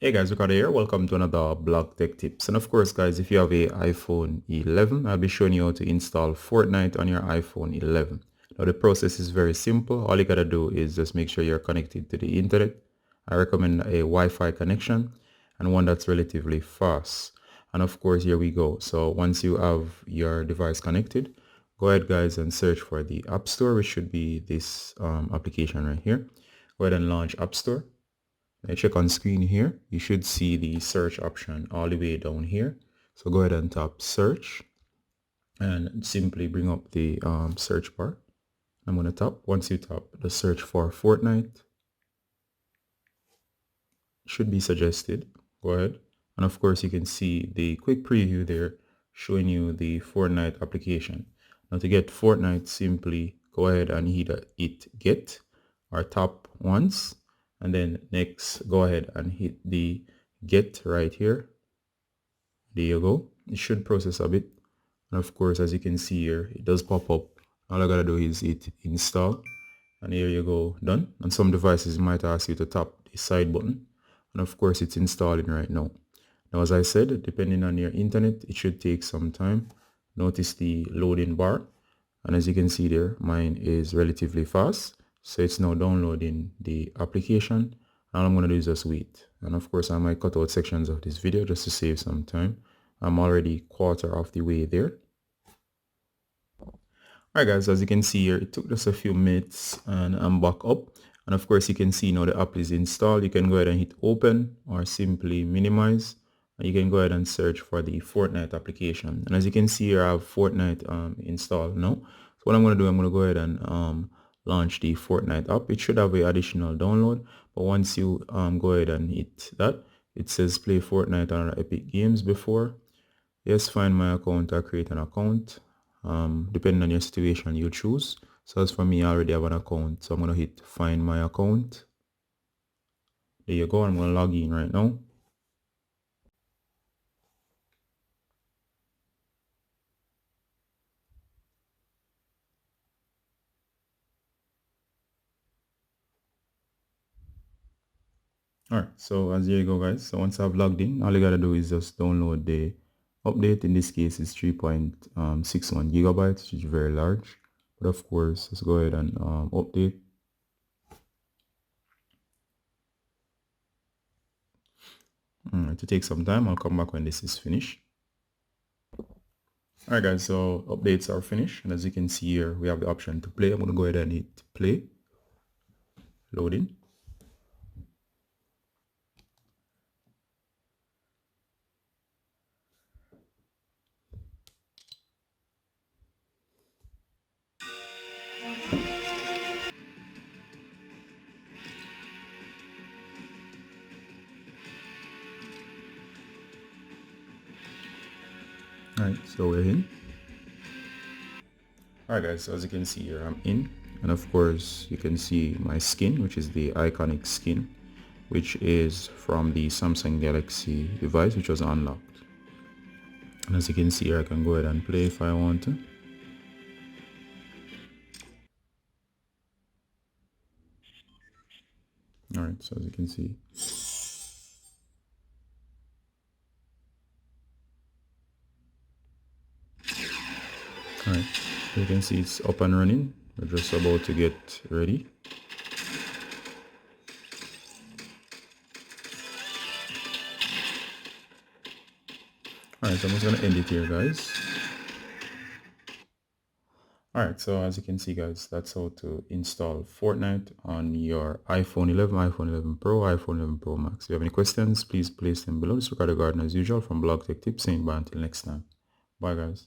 Hey guys, Ricardo here. Welcome to another blog tech tips. And of course, guys, if you have a iPhone 11, I'll be showing you how to install Fortnite on your iPhone 11. Now the process is very simple. All you gotta do is just make sure you're connected to the internet. I recommend a Wi-Fi connection and one that's relatively fast. And of course, here we go. So once you have your device connected, go ahead, guys, and search for the App Store, which should be this application right here. Go ahead and launch App Store. I check on screen here, you should see the search option all the way down here. So go ahead and tap search and simply bring up the search bar. I'm going to tap. Once you tap the search for Fortnite, should be suggested. Go ahead. And of course, you can see the quick preview there showing you the Fortnite application. Now to get Fortnite, simply go ahead and hit get or tap once, and then next go ahead and hit the get right here. There you go. It should process a bit. And of course, as you can see here, it does pop up. All I gotta do is hit install. And here you go, done. And some devices might ask you to tap the side button. And of course, it's installing right now. Now, as I said, depending on your internet, it should take some time. Notice the loading bar. And as you can see there, mine is relatively fast. So it's now downloading the application. All I'm going to do is just wait. And of course, I might cut out sections of this video just to save some time. I'm already quarter of the way there. Alright guys, as you can see here, it took just a few minutes and I'm back up. And of course, you can see now the app is installed. You can go ahead and hit open or simply minimize. And you can go ahead and search for the Fortnite application. And as you can see here, I have Fortnite installed now. So what I'm going to do, I'm going to go ahead and launch the Fortnite app. It should have an additional download. But once you go ahead and hit that, it says play Fortnite on Epic Games before. Yes, find my account or create an account. Depending on your situation, you choose. So as for me, I already have an account, so I'm going to hit find my account. There you go. I'm going to log in right now. Alright, so as here you go, guys. So once I've logged in, all you gotta do is just download the update. In this case, it's 3.61 gigabytes, which is very large. But of course, let's go ahead and update. Alright, to take some time, I'll come back when this is finished. Alright guys, so updates are finished, and as you can see here, we have the option to play. I'm going to go ahead and hit play. Loading. Alright, so we're in. Alright guys, so as you can see here, I'm in. And of course, you can see my skin, which is the iconic skin, which is from the Samsung Galaxy device, which was unlocked. And as you can see here, I can go ahead and play if I want to. Alright, so as you can see. Alright, you can see it's up and running. We're just about to get ready. Alright, so I'm just going to end it here, guys. Alright, so as you can see, guys, that's how to install Fortnite on your iPhone 11, iPhone 11 Pro, iPhone 11 Pro Max. If you have any questions, please place them below. This is Ricardo Gardner as usual from Blog Tech Tips, saying bye until next time. Bye, guys.